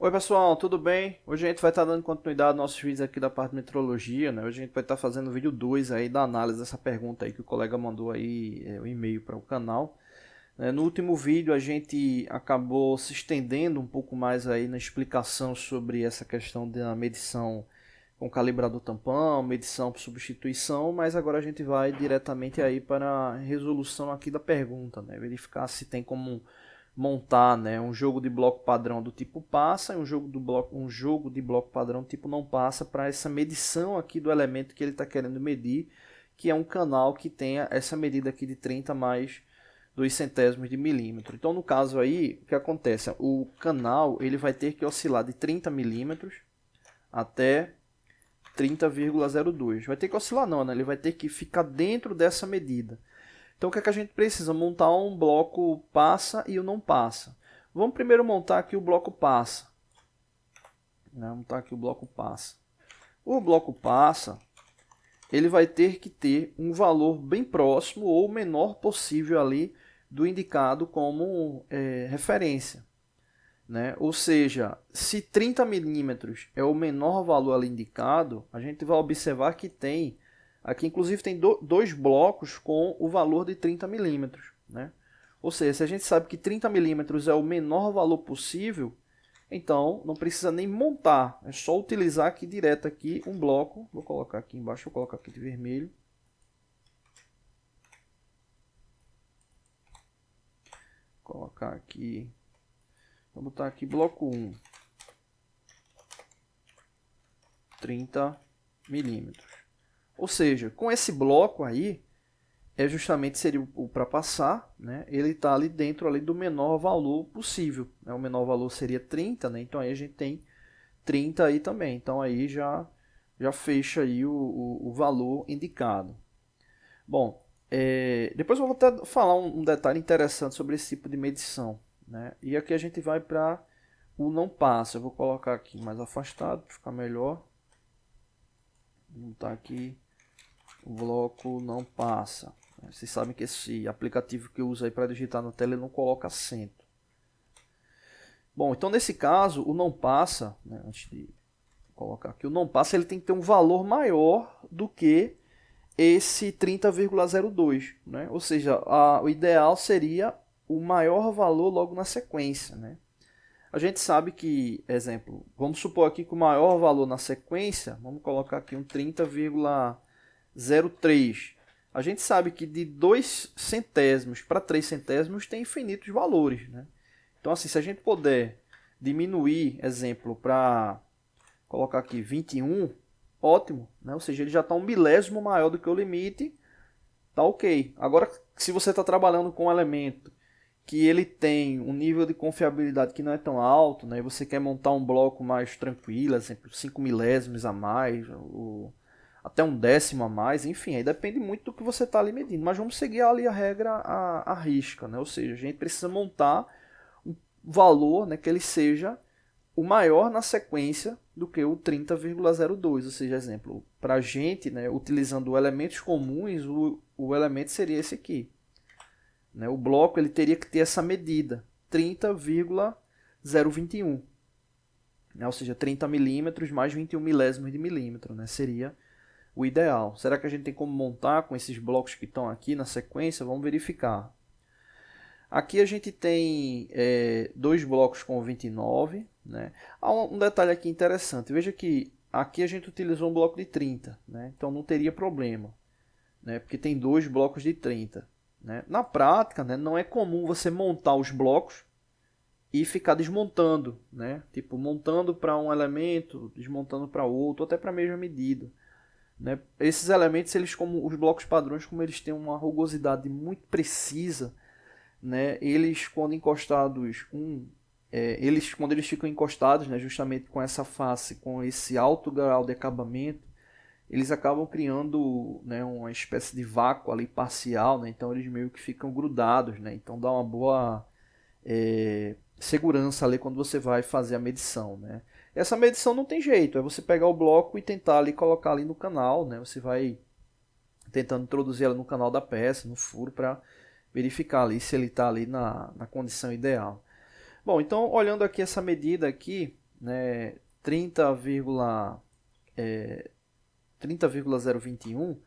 Oi pessoal, tudo bem? Hoje a gente vai estar dando continuidade aos nossos vídeos aqui da parte de metrologia, né? Hoje a gente vai estar fazendo o vídeo 2 aí da análise dessa pergunta aí que o colega mandou aí, o e-mail para o canal. No último vídeo a gente acabou se estendendo um pouco mais aí na explicação sobre essa questão da medição com calibrador tampão, medição por substituição, mas agora a gente vai diretamente aí para a resolução aqui da pergunta, né? Verificar se tem como montar, né, um jogo de bloco padrão do tipo passa e um jogo de bloco padrão do tipo não passa para essa medição aqui do elemento que ele está querendo medir, que é um canal que tenha essa medida aqui de 30 mais 2 centésimos de milímetro. Então no caso aí, o que acontece? O canal ele vai ter que oscilar de 30 milímetros até 30,02. Vai ter que oscilar não, né? Ele vai ter que ficar dentro dessa medida. Então o que é que a gente precisa? Montar um bloco passa e o não passa. Vamos primeiro montar aqui o bloco passa. Vamos montar aqui o bloco passa. O bloco passa, ele vai ter que ter um valor bem próximo ou o menor possível ali do indicado como referência. Ou seja, se 30 milímetros é o menor valor ali indicado, a gente vai observar que tem, aqui inclusive tem dois blocos com o valor de 30 milímetros. Ou seja, se a gente sabe que 30 milímetros é o menor valor possível, então não precisa nem montar, é só utilizar aqui direto aqui um bloco, vou colocar aqui embaixo, vou colocar aqui de vermelho. Vou colocar aqui, vou botar aqui bloco 1, 30 milímetros. Ou seja, com esse bloco aí, justamente seria o para passar, né? Ele está ali dentro ali do menor valor possível. O menor valor seria 30, né? Então aí a gente tem 30 aí também. Então aí já fecha aí o valor indicado. Bom, depois eu vou até falar um detalhe interessante sobre esse tipo de medição. E aqui a gente vai para o não passa. Eu vou colocar aqui mais afastado para ficar melhor. Vou botar aqui o bloco não passa. Vocês sabem que esse aplicativo que eu uso aí para digitar na tela ele não coloca acento. Bom, então nesse caso o não passa, antes de colocar aqui, o não passa ele tem que ter um valor maior do que esse 30,02, Ou seja, o ideal seria o maior valor logo na sequência, A gente sabe que, exemplo, vamos supor aqui que o maior valor na sequência, vamos colocar aqui um 30,03. A gente sabe que de 2 centésimos para 3 centésimos tem infinitos valores, Então, assim, se a gente puder diminuir, exemplo, para colocar aqui 21, ótimo, Ou seja, ele já está um milésimo maior do que o limite, tá ok. Agora, se você está trabalhando com um elemento que ele tem um nível de confiabilidade que não é tão alto, e você quer montar um bloco mais tranquilo, exemplo, 5 milésimos a mais, ou até um décimo a mais, enfim, aí depende muito do que você está ali medindo, mas vamos seguir ali a regra à risca, Ou seja, a gente precisa montar um valor que ele seja o maior na sequência do que o 30,02, ou seja, exemplo, para a gente, utilizando elementos comuns, o elemento seria esse aqui. O bloco ele teria que ter essa medida, 30,021, ou seja, 30 milímetros mais 21 milésimos de milímetro, seria o ideal. Será que a gente tem como montar com esses blocos que estão aqui na sequência? Vamos verificar. Aqui a gente tem dois blocos com 29. Há um detalhe aqui interessante. Veja que aqui a gente utilizou um bloco de 30. Então não teria problema. Porque tem dois blocos de 30. Na prática, não é comum você montar os blocos e ficar desmontando. Tipo, montando para um elemento, desmontando para outro, até para a mesma medida. Esses elementos, eles como os blocos padrões, como eles têm uma rugosidade muito precisa, eles quando encostados, quando eles ficam encostados, justamente com essa face, com esse alto grau de acabamento, eles acabam criando uma espécie de vácuo ali parcial, então eles meio que ficam grudados, então dá uma boa segurança ali quando você vai fazer a medição. Essa medição não tem jeito, é você pegar o bloco e tentar ali colocar ali no canal, você vai tentando introduzir ela no canal da peça, no furo, para verificar ali se ele está ali na condição ideal. Bom, então olhando aqui essa medida aqui, né, 30,021,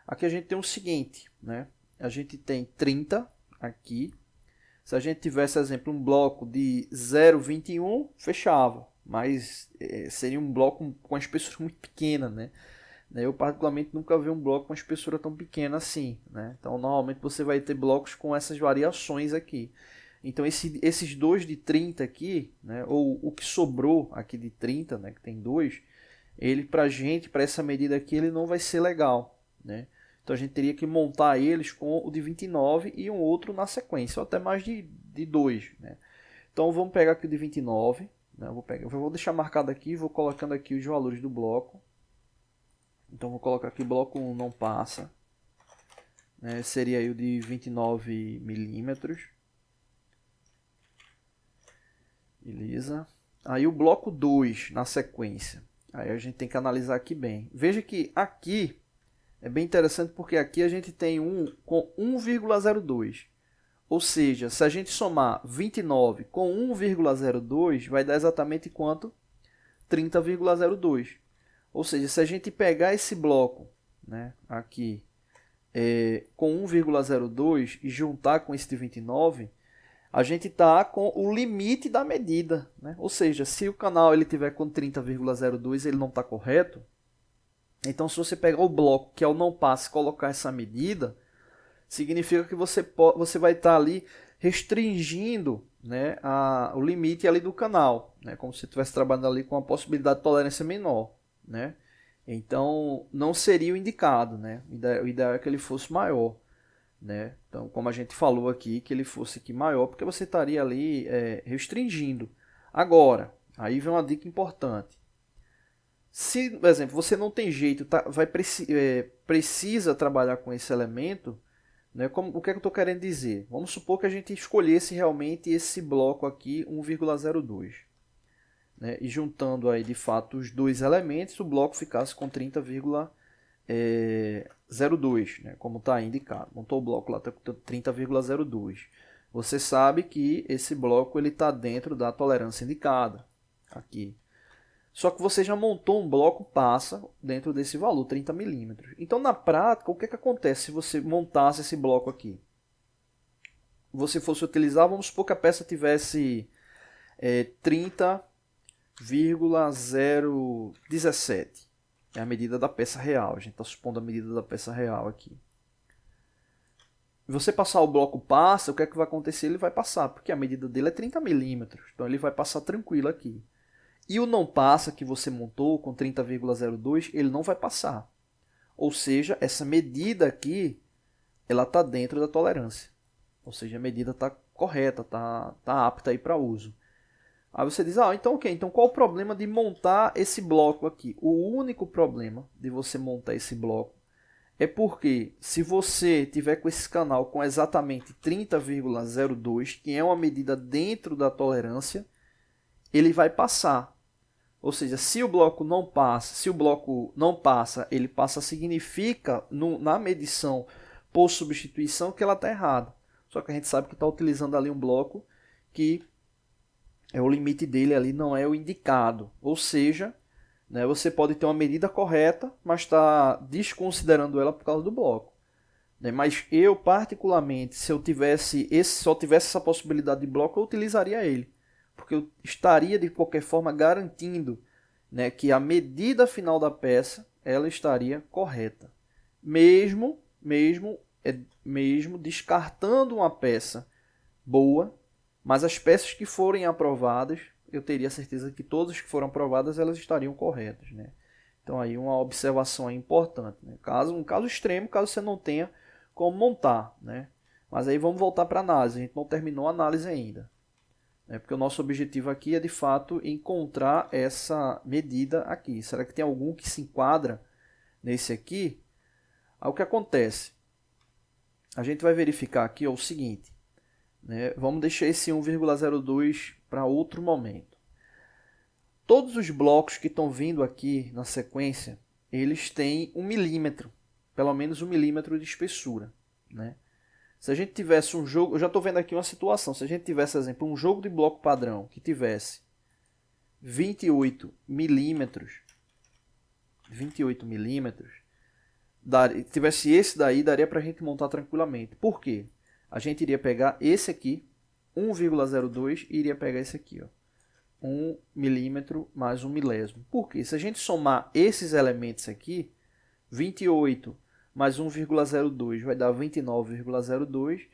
aqui a gente tem o seguinte, né? A gente tem 30 aqui. Se a gente tivesse, exemplo, um bloco de 0,21, fechava. Mas seria um bloco com uma espessura muito pequena, né? Eu particularmente nunca vi um bloco com uma espessura tão pequena assim, né? Então normalmente você vai ter blocos com essas variações aqui. Então esses dois de 30 aqui, né? Ou o que sobrou aqui de 30, né? Que tem dois, ele pra gente, para essa medida aqui, ele não vai ser legal, né? Então a gente teria que montar eles com o de 29 e um outro na sequência, ou até mais de dois, né? Então vamos pegar aqui o de 29, né? Eu vou deixar marcado aqui, vou colocando aqui os valores do bloco. Então vou colocar aqui bloco 1 não passa, né? Seria aí o de 29 milímetros. Beleza. Aí o bloco 2 na sequência. Aí a gente tem que analisar aqui bem. Veja que aqui é bem interessante porque aqui a gente tem um com 1,02. Ou seja, se a gente somar 29 com 1,02, vai dar exatamente quanto? 30,02. Ou seja, se a gente pegar esse bloco, né, aqui com 1,02 e juntar com esse de 29, a gente está com o limite da medida, né? Ou seja, se o canal ele tiver com 30,02, ele não está correto. Então, se você pegar o bloco que é o não passe e colocar essa medida, significa que você vai estar ali restringindo, né, o limite ali do canal, né? Como se você estivesse trabalhando ali com a possibilidade de tolerância menor, né? Então, não seria o indicado, né? O ideal é que ele fosse maior, né? Então, como a gente falou aqui, que ele fosse aqui maior, porque você estaria ali restringindo. Agora, aí vem uma dica importante. Se, por exemplo, você não tem jeito, precisa trabalhar com esse elemento, né? O que é que eu estou querendo dizer? Vamos supor que a gente escolhesse realmente esse bloco aqui, 1,02. Né? E juntando aí de fato os dois elementos, o bloco ficasse com 30,02, né? Como está indicado. Montou o bloco lá, está com 30,02. Você sabe que esse bloco está dentro da tolerância indicada aqui. Só que você já montou um bloco passa dentro desse valor, 30 milímetros. Então, na prática, o que acontece se você montasse esse bloco aqui? Você fosse utilizar, vamos supor que a peça tivesse 30,017. É a medida da peça real. A gente está supondo a medida da peça real aqui. Você passar o bloco passa, o que é que vai acontecer? Ele vai passar, porque a medida dele é 30 milímetros. Então, ele vai passar tranquilo aqui. E o não passa que você montou com 30,02, ele não vai passar. Ou seja, essa medida aqui, ela está dentro da tolerância. Ou seja, a medida está correta, está apta para uso. Aí você diz, então ok, então qual o problema de montar esse bloco aqui? O único problema de você montar esse bloco é porque se você tiver com esse canal com exatamente 30,02, que é uma medida dentro da tolerância, ele vai passar. Ou seja, se o bloco não passa, ele passa significa na medição por substituição que ela está errada. Só que a gente sabe que está utilizando ali um bloco que o limite dele ali não é o indicado. Ou seja, né, você pode ter uma medida correta, mas está desconsiderando ela por causa do bloco. Né? Mas eu, particularmente, se eu só tivesse essa possibilidade de bloco, eu utilizaria ele. Porque eu estaria, de qualquer forma, garantindo, né, que a medida final da peça ela estaria correta. Mesmo descartando uma peça boa, mas as peças que forem aprovadas, eu teria certeza que todas que foram aprovadas elas estariam corretas. Né? Então, aí uma observação importante. Né? Um caso extremo, caso você não tenha como montar. Né? Mas aí vamos voltar para a análise. A gente não terminou a análise ainda. Porque o nosso objetivo aqui é, de fato, encontrar essa medida aqui. Será que tem algum que se enquadra nesse aqui? Aí o que acontece? A gente vai verificar aqui o seguinte. Né? Vamos deixar esse 1,02 para outro momento. Todos os blocos que estão vindo aqui na sequência, eles têm 1 milímetro, pelo menos 1 milímetro de espessura. Né? Se a gente tivesse um jogo, eu já estou vendo aqui uma situação, se a gente tivesse, por exemplo, um jogo de bloco padrão que tivesse 28 milímetros, tivesse esse daí, daria para a gente montar tranquilamente. Por quê? A gente iria pegar esse aqui, 1,02, e iria pegar esse aqui, ó, 1 milímetro mais 1 milésimo. Por quê? Se a gente somar esses elementos aqui, 28 mais 1,02 vai dar 29,02.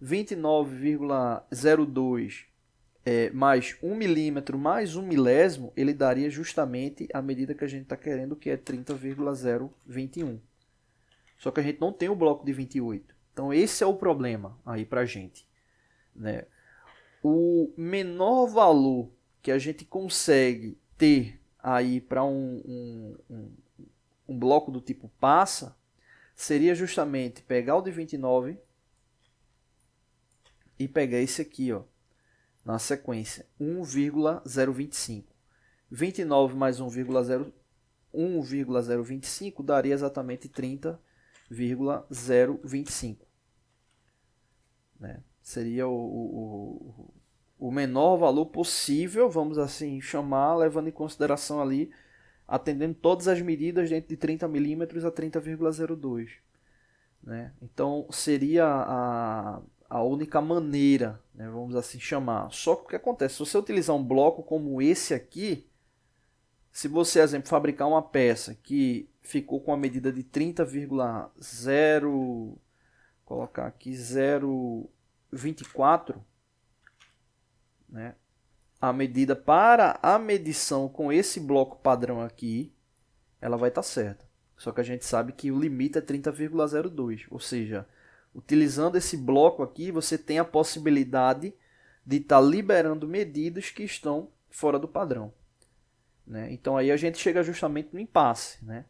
29,02 mais 1 milímetro mais 1 milésimo, ele daria justamente a medida que a gente está querendo, que é 30,021. Só que a gente não tem o bloco de 28. Então esse é o problema aí para a gente, né? O menor valor que a gente consegue ter aí para um bloco do tipo passa seria justamente pegar o de 29 e pegar esse aqui, ó, na sequência, 1,025. 29 mais 1,025 daria exatamente 30,025. Né? Seria o menor valor possível, vamos assim chamar, levando em consideração ali, atendendo todas as medidas dentro de 30 milímetros a 30,02. Né? Então seria a única maneira, né, vamos assim chamar. Só que o que acontece? Se você utilizar um bloco como esse aqui, se você, por exemplo, fabricar uma peça que ficou com a medida de 30,0, colocar aqui 0,24, né, a medida para a medição com esse bloco padrão aqui, ela vai estar certa. Só que a gente sabe que o limite é 30,02, ou seja, utilizando esse bloco aqui, você tem a possibilidade de estar liberando medidas que estão fora do padrão. Né? Então aí a gente chega justamente no impasse. Né?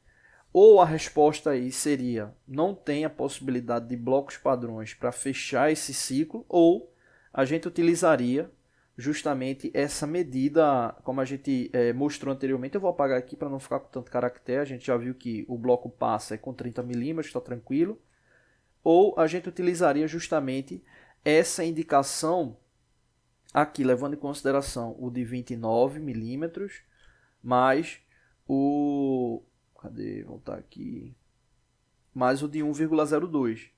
Ou a resposta aí seria, não tem a possibilidade de blocos padrões para fechar esse ciclo, ou a gente utilizaria justamente essa medida, como a gente mostrou anteriormente. Eu vou apagar aqui para não ficar com tanto caractere. A gente já viu que o bloco passa com 30 milímetros, está tranquilo. Ou a gente utilizaria justamente essa indicação aqui, levando em consideração o de 29 milímetros, mais o... Cadê? Voltar aqui. Mais o de 1,02.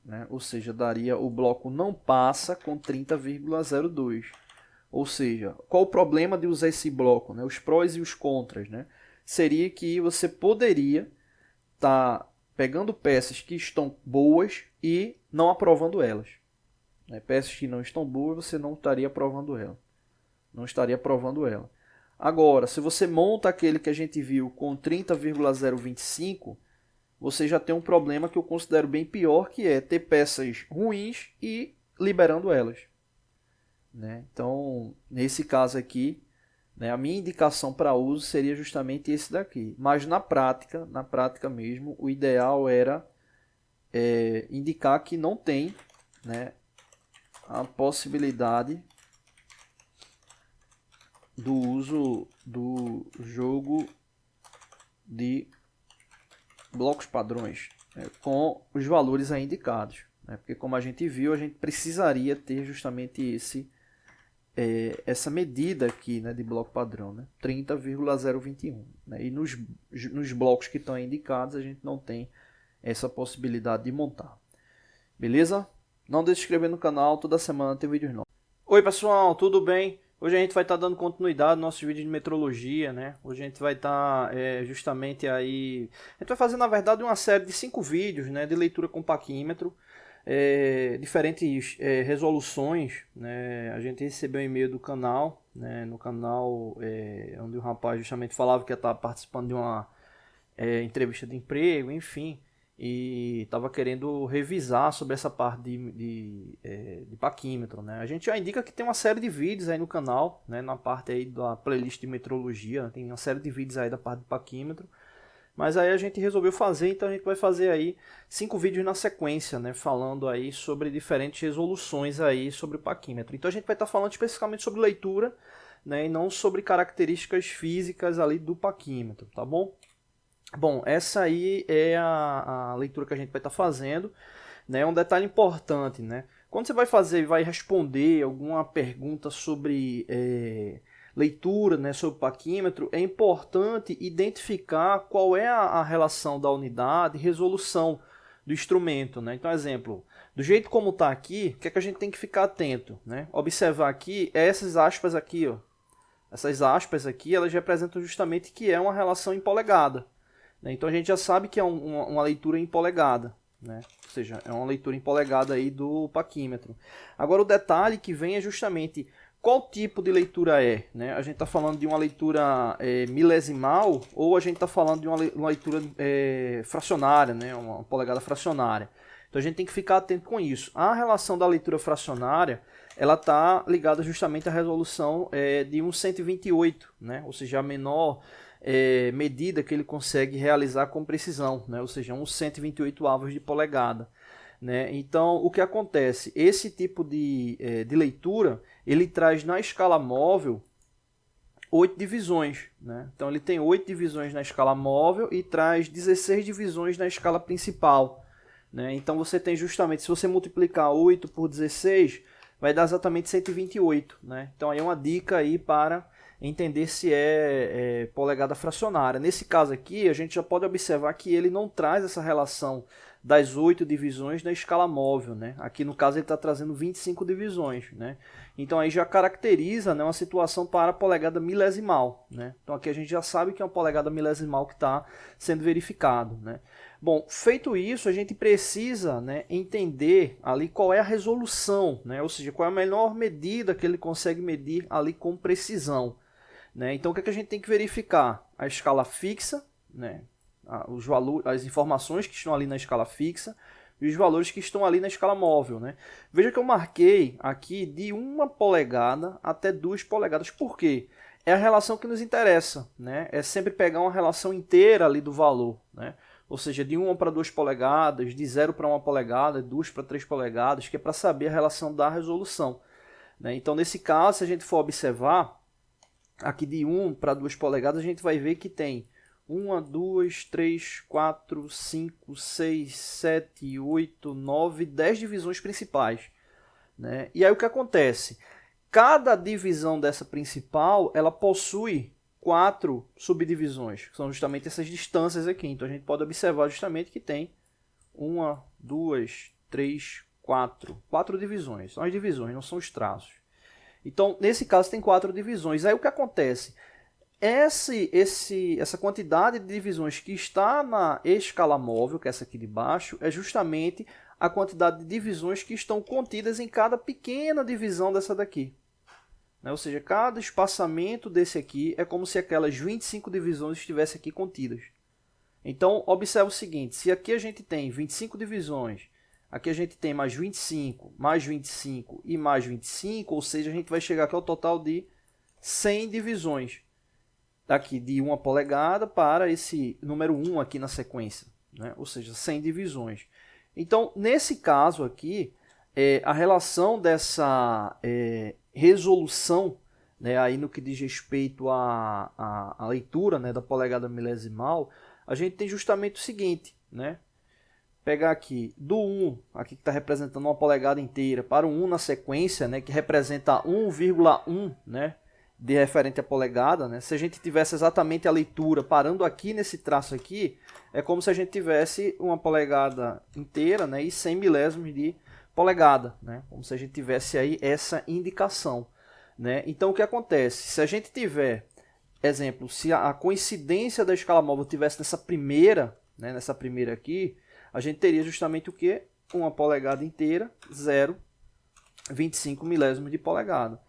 Né? Ou seja, daria o bloco não passa com 30,02. Ou seja, qual o problema de usar esse bloco? Né? Os prós e os contras. Né? Seria que você poderia estar pegando peças que estão boas e não aprovando elas. Peças que não estão boas, você não estaria aprovando ela. Não estaria aprovando ela. Agora, se você monta aquele que a gente viu com 30,025, você já tem um problema que eu considero bem pior, que é ter peças ruins e liberando elas. Então, nesse caso aqui, a minha indicação para uso seria justamente esse daqui. Mas na prática mesmo, o ideal era indicar que não tem, a possibilidade do uso do jogo de blocos padrões com os valores aí indicados. Porque como a gente viu, a gente precisaria ter justamente essa medida aqui, de bloco padrão, 30,021. E nos blocos que estão indicados, a gente não tem essa possibilidade de montar. Beleza? Não deixe de se inscrever no canal, toda semana tem vídeos novos. Oi pessoal, tudo bem? Hoje a gente vai estar dando continuidade aos nossos vídeos de metrologia, Hoje a gente vai estar justamente aí... A gente vai fazer, na verdade, uma série de 5 vídeos, de leitura com paquímetro. Diferentes resoluções. A gente recebeu um e-mail do canal, no canal onde o rapaz justamente falava que ia estar participando de uma entrevista de emprego, enfim, e estava querendo revisar sobre essa parte de paquímetro. A gente já indica que tem uma série de vídeos aí no canal, na parte aí da playlist de metrologia, tem uma série de vídeos aí da parte de paquímetro. Mas aí a gente resolveu fazer, então a gente vai fazer aí 5 vídeos na sequência, falando aí sobre diferentes resoluções aí sobre o paquímetro. Então a gente vai estar falando especificamente sobre leitura, e não sobre características físicas ali do paquímetro, tá bom? Bom, essa aí é a leitura que a gente vai estar fazendo, Um detalhe importante, Quando você vai fazer, vai responder alguma pergunta sobre leitura, né, sobre o paquímetro, é importante identificar qual é a relação da unidade e resolução do instrumento, né? Então, exemplo, do jeito como está aqui, o que é que a gente tem que ficar atento, né? Observar aqui, essas aspas aqui, ó. Essas aspas aqui, elas representam justamente que é uma relação em polegada, né? Então a gente já sabe que é uma leitura em polegada, né? Ou seja, é uma leitura em polegada aí do paquímetro. Agora o detalhe que vem é justamente qual tipo de leitura é, né? A gente está falando de uma leitura milesimal ou a gente está falando de uma leitura fracionária, né? Uma polegada fracionária. Então a gente tem que ficar atento com isso. A relação da leitura fracionária, ela está ligada justamente à resolução de 1/128, né? Ou seja, a menor medida que ele consegue realizar com precisão, né? Ou seja, 1/128 de polegada. Né? Então, o que acontece? Esse tipo de leitura, ele traz na escala móvel 8 divisões. Né? Então, ele tem 8 divisões na escala móvel e traz 16 divisões na escala principal. Né? Então, você tem justamente, se você multiplicar 8 por 16, vai dar exatamente 128. Né? Então, aí é uma dica aí para entender se é polegada fracionária. Nesse caso aqui, a gente já pode observar que ele não traz essa relação das 8 divisões na escala móvel, né? Aqui no caso ele está trazendo 25 divisões, né? Então aí já caracteriza, né, uma situação para a polegada milesimal, né? Então aqui a gente já sabe que é uma polegada milesimal que está sendo verificado, né? Bom, feito isso, a gente precisa, né, entender ali qual é a resolução, né? Ou seja, qual é a menor medida que ele consegue medir ali com precisão, né? Então o que é que a gente tem que verificar? A escala fixa, né? Os valores, as informações que estão ali na escala fixa e os valores que estão ali na escala móvel, né? Veja que eu marquei aqui de 1 polegada até 2 polegadas. Por quê? É a relação que nos interessa, né? É sempre pegar uma relação inteira ali do valor, né? Ou seja, de 1 para 2 polegadas, de 0 para 1 polegada, de 2 para 3 polegadas, que é para saber a relação da resolução, né? Então, nesse caso, se a gente for observar, aqui de 1 para 2 polegadas, a gente vai ver que tem 1, 2, 3, 4, 5, 6, 7, 8, 9, 10 divisões principais, né? E aí o que acontece? Cada divisão dessa principal, ela possui 4 subdivisões, que são justamente essas distâncias aqui. Então a gente pode observar justamente que tem 1, 2, 3, 4 divisões. São as divisões, não são os traços. Então, nesse caso, tem 4 divisões. Aí o que acontece? Essa quantidade de divisões que está na escala móvel, que é essa aqui de baixo, é justamente a quantidade de divisões que estão contidas em cada pequena divisão dessa daqui. Ou seja, cada espaçamento desse aqui é como se aquelas 25 divisões estivessem aqui contidas. Então, observe o seguinte, se aqui a gente tem 25 divisões, aqui a gente tem mais 25 e mais 25, ou seja, a gente vai chegar aqui ao total de 100 divisões. Daqui de 1 polegada para esse número 1 aqui na sequência, né? Ou seja, 100 divisões. Então, nesse caso aqui, a relação dessa resolução, né, aí no que diz respeito à leitura, né, da polegada milesimal, a gente tem justamente o seguinte, né? Pegar aqui do 1, aqui que está representando uma polegada inteira, para o 1 na sequência, né, que representa 1,1, né? De referente à polegada, né? Se a gente tivesse exatamente a leitura parando aqui nesse traço aqui, é como se a gente tivesse uma polegada inteira, né? E 100 milésimos de polegada, né? Como se a gente tivesse aí essa indicação, né? Então o que acontece? Se a gente tiver, exemplo, se a coincidência da escala móvel tivesse nessa primeira, né? Nessa primeira aqui, a gente teria justamente o que? Uma polegada inteira, 0,25 milésimos de polegada.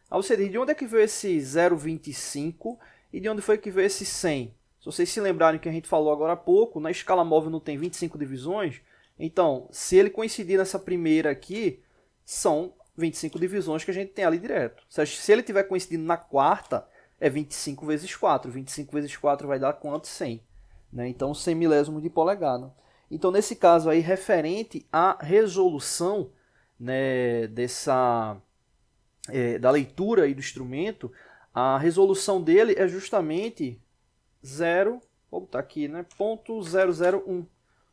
Aí você diz, de onde é que veio esse 0,25 e de onde foi que veio esse 100? Se vocês se lembrarem que a gente falou agora há pouco, na escala móvel não tem 25 divisões, então, se ele coincidir nessa primeira aqui, são 25 divisões que a gente tem ali direto. Se ele tiver coincidindo na quarta, é 25 vezes 4. 25 vezes 4 vai dar quanto? 100. Né? Então, 100 milésimos de polegada. Então, nesse caso aí, referente à resolução, né, da leitura aí do instrumento, a resolução dele é justamente 0,001.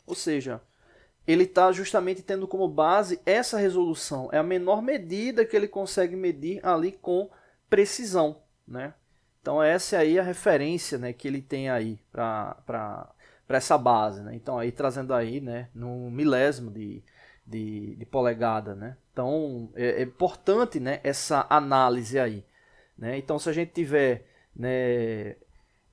Ou seja, ele está justamente tendo como base essa resolução. É a menor medida que ele consegue medir ali com precisão. né? Então essa aí é a referência, né, que ele tem aí para essa base, né? Então aí trazendo aí, né, no milésimo de polegada, né? Então é importante, né, essa análise aí, né? Então se a gente tiver, né,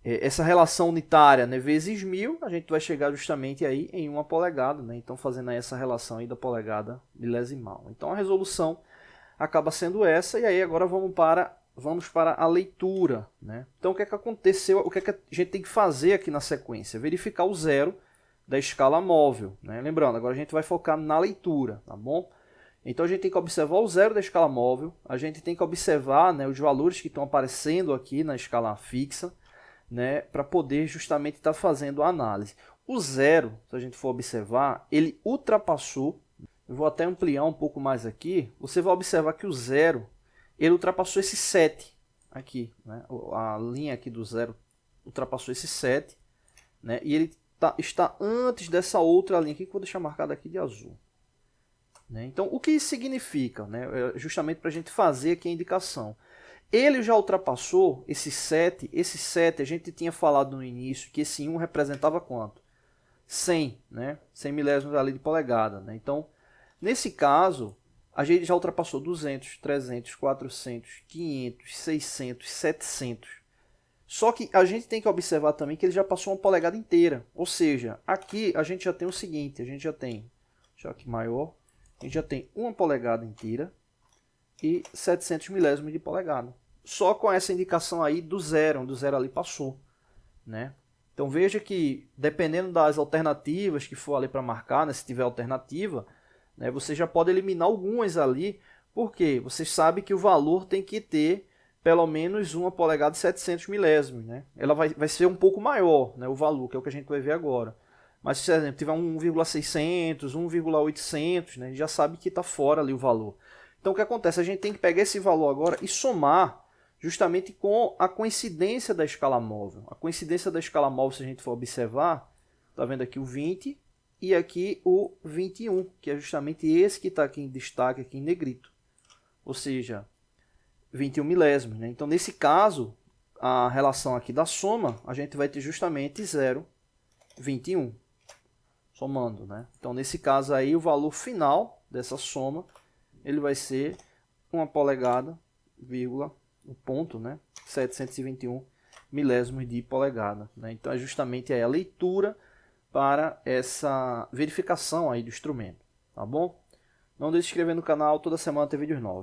essa relação unitária, né, vezes 1000, a gente vai chegar justamente aí em 1 polegada, né? Então fazendo aí essa relação aí da polegada milesimal. Então a resolução acaba sendo essa, e aí agora vamos para a leitura, né? Então o que é que aconteceu, o que é que a gente tem que fazer aqui na sequência? Verificar o zero da escala móvel, né? Lembrando, agora a gente vai focar na leitura, tá bom? Então a gente tem que observar o zero da escala móvel, a gente tem que observar, né, os valores que estão aparecendo aqui na escala fixa, né, para poder justamente estar fazendo a análise. O zero, se a gente for observar, ele ultrapassou, eu vou até ampliar um pouco mais aqui, você vai observar que o zero, ele ultrapassou esse 7 aqui, né, a linha aqui do zero ultrapassou esse 7, né, e ele está antes dessa outra linha aqui, que eu vou deixar marcada aqui de azul. Né? Então, o que isso significa? Né? Justamente para a gente fazer aqui a indicação. Ele já ultrapassou esse 7 a gente tinha falado no início que esse 1 representava quanto? 100, né? 100 milésimos ali de polegada. Né? Então, nesse caso, a gente já ultrapassou 200, 300, 400, 500, 600, 700. Só que a gente tem que observar também que ele já passou uma polegada inteira. Ou seja, aqui a gente já tem o seguinte, a gente já tem, deixa eu aqui maior, a gente já tem 1 polegada inteira e 700 milésimos de polegada. Só com essa indicação aí do zero, onde o zero ali passou, né? Então veja que dependendo das alternativas que for ali para marcar, né, se tiver alternativa, né, você já pode eliminar algumas ali, porque você sabe que o valor tem que ter pelo menos 1 polegada e 700 milésimos, né? Ela vai ser um pouco maior, né, o valor, que é o que a gente vai ver agora. Mas se, por exemplo, tiver 1,600, 1,800, né, a gente já sabe que está fora ali o valor. Então o que acontece? A gente tem que pegar esse valor agora e somar justamente com a coincidência da escala móvel. A coincidência da escala móvel, se a gente for observar, está vendo aqui o 20 e aqui o 21, que é justamente esse que está aqui em destaque, aqui em negrito. Ou seja, 21 milésimos. Né? Então nesse caso, a relação aqui da soma, a gente vai ter justamente 0,21. Somando. Né? Então nesse caso aí, o valor final dessa soma, ele vai ser 1 polegada, vírgula, o ponto, né? 721 milésimos de polegada. Né? Então é justamente aí a leitura para essa verificação aí do instrumento. Tá bom? Não deixe de se inscrever no canal, toda semana tem vídeos novos.